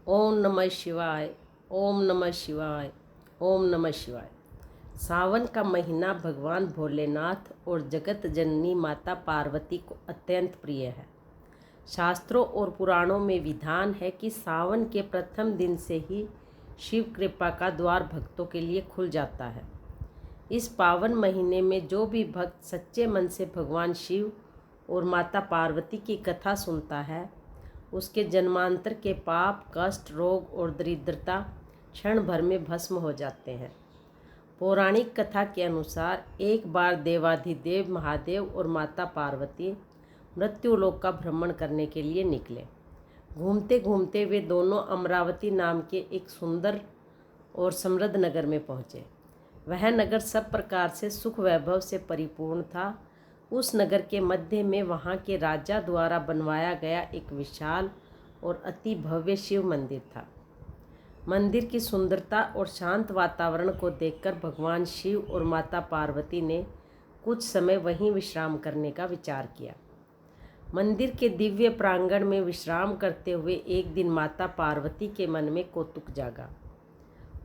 ओम नमः शिवाय। ओम नमः शिवाय। ओम नमः शिवाय। सावन का महीना भगवान भोलेनाथ और जगत जननी माता पार्वती को अत्यंत प्रिय है। शास्त्रों और पुराणों में विधान है कि सावन के प्रथम दिन से ही शिव कृपा का द्वार भक्तों के लिए खुल जाता है। इस पावन महीने में जो भी भक्त सच्चे मन से भगवान शिव और माता पार्वती की कथा सुनता है, उसके जन्मांतर के पाप, कष्ट, रोग और दरिद्रता क्षण भर में भस्म हो जाते हैं। पौराणिक कथा के अनुसार एक बार देवाधिदेव महादेव और माता पार्वती मृत्युलोक का भ्रमण करने के लिए निकले। घूमते घूमते वे दोनों अमरावती नाम के एक सुंदर और समृद्ध नगर में पहुँचे। वह नगर सब प्रकार से सुख वैभव से परिपूर्ण था। उस नगर के मध्य में वहाँ के राजा द्वारा बनवाया गया एक विशाल और अति भव्य शिव मंदिर था। मंदिर की सुंदरता और शांत वातावरण को देखकर भगवान शिव और माता पार्वती ने कुछ समय वहीं विश्राम करने का विचार किया। मंदिर के दिव्य प्रांगण में विश्राम करते हुए एक दिन माता पार्वती के मन में कौतूक जागा।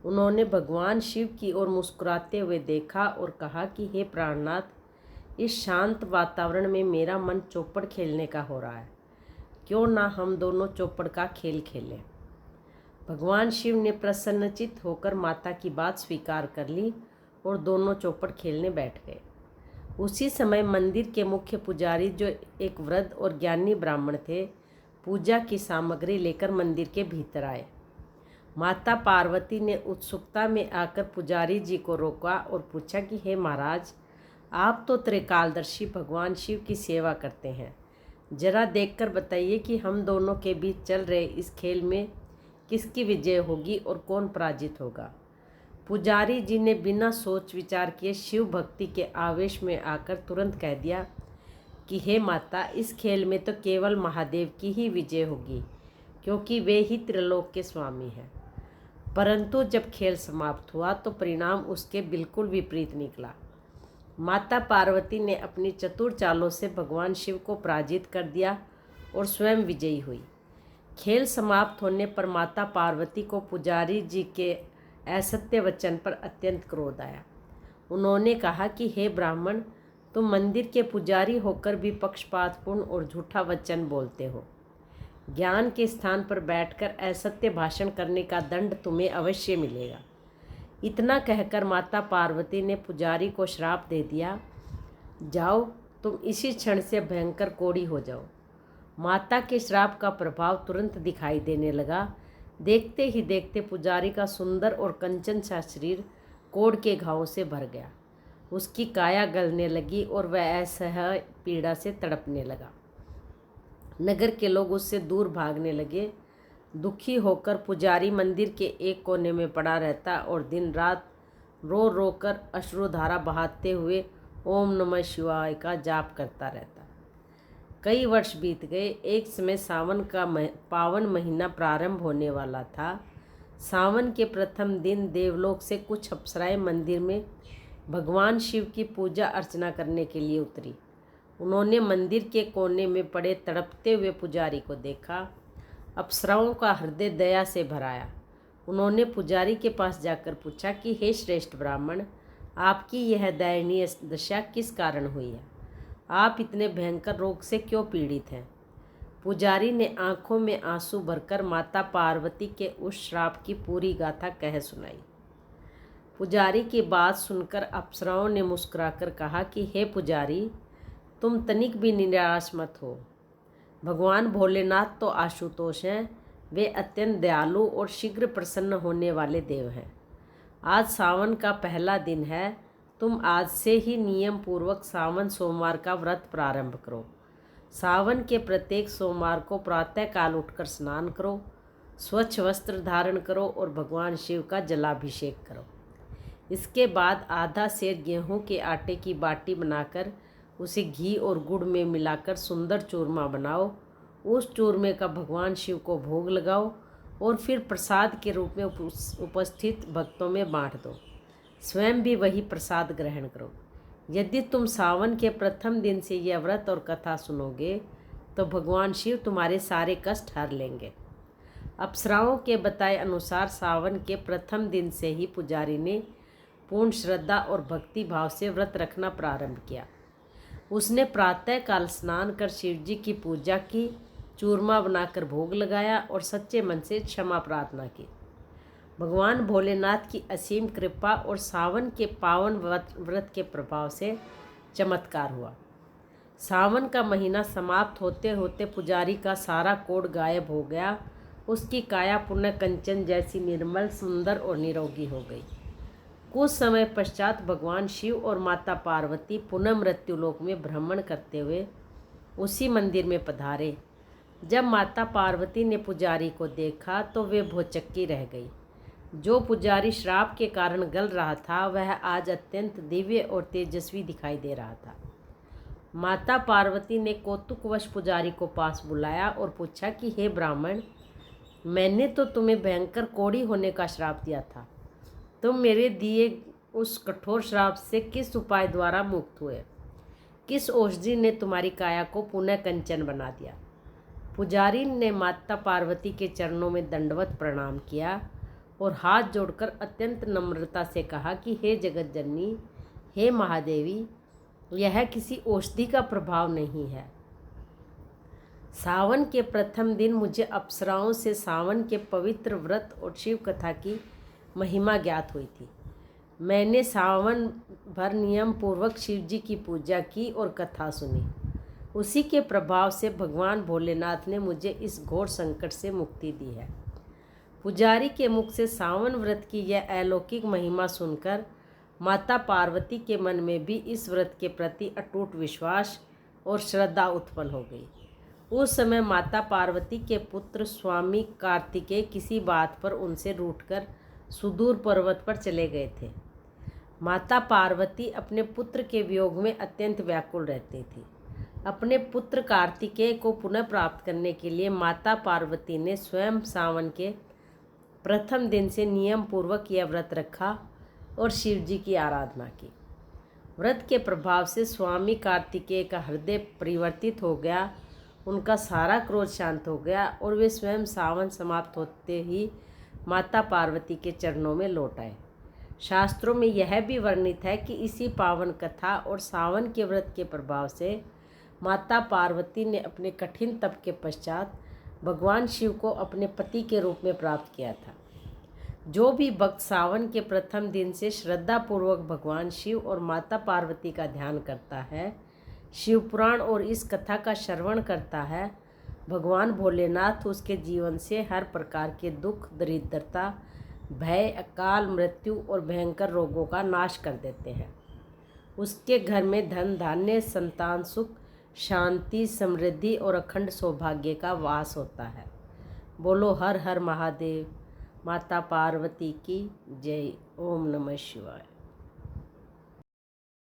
उन्होंने भगवान शिव की ओर मुस्कुराते हुए देखा और कहा कि हे प्राणनाथ, इस शांत वातावरण में मेरा मन चौपड़ खेलने का हो रहा है। क्यों ना हम दोनों चौपड़ का खेल खेलें। भगवान शिव ने प्रसन्नचित्त होकर माता की बात स्वीकार कर ली और दोनों चौपड़ खेलने बैठ गए। उसी समय मंदिर के मुख्य पुजारी, जो एक वृद्ध और ज्ञानी ब्राह्मण थे, पूजा की सामग्री लेकर मंदिर के भीतर आए। माता पार्वती ने उत्सुकता में आकर पुजारी जी को रोका और पूछा कि हे महाराज, आप तो त्रिकालदर्शी भगवान शिव की सेवा करते हैं। जरा देखकर बताइए कि हम दोनों के बीच चल रहे इस खेल में किसकी विजय होगी और कौन पराजित होगा। पुजारी जी ने बिना सोच विचार किए शिव भक्ति के आवेश में आकर तुरंत कह दिया कि हे माता, इस खेल में तो केवल महादेव की ही विजय होगी, क्योंकि वे ही त्रिलोक के स्वामी हैं। परंतु जब खेल समाप्त हुआ तो परिणाम उसके बिल्कुल विपरीत निकला। माता पार्वती ने अपनी चतुर चालों से भगवान शिव को पराजित कर दिया और स्वयं विजयी हुई। खेल समाप्त होने पर माता पार्वती को पुजारी जी के असत्य वचन पर अत्यंत क्रोध आया। उन्होंने कहा कि हे ब्राह्मण, तुम मंदिर के पुजारी होकर भी पक्षपातपूर्ण और झूठा वचन बोलते हो। ज्ञान के स्थान पर बैठकर असत्य भाषण करने का दंड तुम्हें अवश्य मिलेगा। इतना कहकर माता पार्वती ने पुजारी को श्राप दे दिया, जाओ, तुम इसी क्षण से भयंकर कोढ़ी हो जाओ। माता के श्राप का प्रभाव तुरंत दिखाई देने लगा। देखते ही देखते पुजारी का सुंदर और कंचन सा शरीर कोढ़ के घावों से भर गया। उसकी काया गलने लगी और वह असह्य पीड़ा से तड़पने लगा। नगर के लोग उससे दूर भागने लगे। दुखी होकर पुजारी मंदिर के एक कोने में पड़ा रहता और दिन रात रो रो कर अश्रुधारा बहाते हुए ओम नमः शिवाय का जाप करता रहता। कई वर्ष बीत गए। एक समय सावन का पावन महीना प्रारंभ होने वाला था। सावन के प्रथम दिन देवलोक से कुछ अप्सराएं मंदिर में भगवान शिव की पूजा अर्चना करने के लिए उतरी। उन्होंने मंदिर के कोने में पड़े तड़पते हुए पुजारी को देखा। अप्सराओं का हृदय दया से भराया। उन्होंने पुजारी के पास जाकर पूछा कि हे श्रेष्ठ ब्राह्मण, आपकी यह दयनीय दशा किस कारण हुई है? आप इतने भयंकर रोग से क्यों पीड़ित हैं? पुजारी ने आंखों में आंसू भरकर माता पार्वती के उस श्राप की पूरी गाथा कह सुनाई। पुजारी की बात सुनकर अप्सराओं ने मुस्कुराकर कहा कि हे पुजारी, तुम तनिक भी निराश मत हो। भगवान भोलेनाथ तो आशुतोष हैं। वे अत्यंत दयालु और शीघ्र प्रसन्न होने वाले देव हैं। आज सावन का पहला दिन है। तुम आज से ही नियम पूर्वक सावन सोमवार का व्रत प्रारंभ करो। सावन के प्रत्येक सोमवार को प्रातःकाल उठकर स्नान करो, स्वच्छ वस्त्र धारण करो और भगवान शिव का जलाभिषेक करो। इसके बाद आधा सेर गेहूं के आटे की बाटी बनाकर उसे घी और गुड़ में मिलाकर सुंदर चूरमा बनाओ। उस चूरमे का भगवान शिव को भोग लगाओ और फिर प्रसाद के रूप में उपस्थित भक्तों में बांट दो। स्वयं भी वही प्रसाद ग्रहण करो। यदि तुम सावन के प्रथम दिन से यह व्रत और कथा सुनोगे तो भगवान शिव तुम्हारे सारे कष्ट हर लेंगे। अप्सराओं के बताए अनुसार सावन के प्रथम दिन से ही पुजारी ने पूर्ण श्रद्धा और भक्ति भाव से व्रत रखना प्रारंभ किया। उसने प्रातःकाल स्नान कर शिव जी की पूजा की, चूरमा बनाकर भोग लगाया और सच्चे मन से क्षमा प्रार्थना की। भगवान भोलेनाथ की असीम कृपा और सावन के पावन व्रत के प्रभाव से चमत्कार हुआ। सावन का महीना समाप्त होते होते पुजारी का सारा कोढ़ गायब हो गया। उसकी काया पुण्य कंचन जैसी निर्मल, सुंदर और निरोगी हो गई। कुछ समय पश्चात भगवान शिव और माता पार्वती पुनः मृत्युलोक में भ्रमण करते हुए उसी मंदिर में पधारे। जब माता पार्वती ने पुजारी को देखा तो वे भौचक्की रह गई। जो पुजारी श्राप के कारण गल रहा था वह आज अत्यंत दिव्य और तेजस्वी दिखाई दे रहा था। माता पार्वती ने कौतुकवश पुजारी को पास बुलाया और पूछा कि हे ब्राह्मण, मैंने तो तुम्हें भयंकर कोढ़ी होने का श्राप दिया था। तुम मेरे दिए उस कठोर श्राप से किस उपाय द्वारा मुक्त हुए? किस औषधि ने तुम्हारी काया को पुनः कंचन बना दिया? पुजारी ने माता पार्वती के चरणों में दंडवत प्रणाम किया और हाथ जोड़कर अत्यंत नम्रता से कहा कि हे जगत जननी, हे महादेवी, यह किसी औषधि का प्रभाव नहीं है। सावन के प्रथम दिन मुझे अप्सराओं से सावन के पवित्र व्रत और शिव कथा की महिमा ज्ञात हुई थी। मैंने सावन भर नियम पूर्वक शिव जी की पूजा की और कथा सुनी। उसी के प्रभाव से भगवान भोलेनाथ ने मुझे इस घोर संकट से मुक्ति दी है। पुजारी के मुख से सावन व्रत की यह अलौकिक महिमा सुनकर माता पार्वती के मन में भी इस व्रत के प्रति अटूट विश्वास और श्रद्धा उत्पन्न हो गई। उस समय माता पार्वती के पुत्र स्वामी कार्तिकेय किसी बात पर उनसे रूठकर सुदूर पर्वत पर चले गए थे। माता पार्वती अपने पुत्र के वियोग में अत्यंत व्याकुल रहती थी। अपने पुत्र कार्तिकेय को पुनः प्राप्त करने के लिए माता पार्वती ने स्वयं सावन के प्रथम दिन से नियम पूर्वक यह व्रत रखा और शिव जी की आराधना की। व्रत के प्रभाव से स्वामी कार्तिकेय का हृदय परिवर्तित हो गया। उनका सारा क्रोध शांत हो गया और वे स्वयं सावन समाप्त होते ही माता पार्वती के चरणों में लौट आए। शास्त्रों में यह भी वर्णित है कि इसी पावन कथा और सावन के व्रत के प्रभाव से माता पार्वती ने अपने कठिन तप के पश्चात भगवान शिव को अपने पति के रूप में प्राप्त किया था। जो भी भक्त सावन के प्रथम दिन से श्रद्धापूर्वक भगवान शिव और माता पार्वती का ध्यान करता है, शिव पुराण और इस कथा का श्रवण करता है, भगवान भोलेनाथ उसके जीवन से हर प्रकार के दुख, दरिद्रता, भय, अकाल मृत्यु और भयंकर रोगों का नाश कर देते हैं। उसके घर में धन धान्य, संतान सुख, शांति, समृद्धि और अखंड सौभाग्य का वास होता है। बोलो हर हर महादेव। माता पार्वती की जय। ओम नमः शिवाय।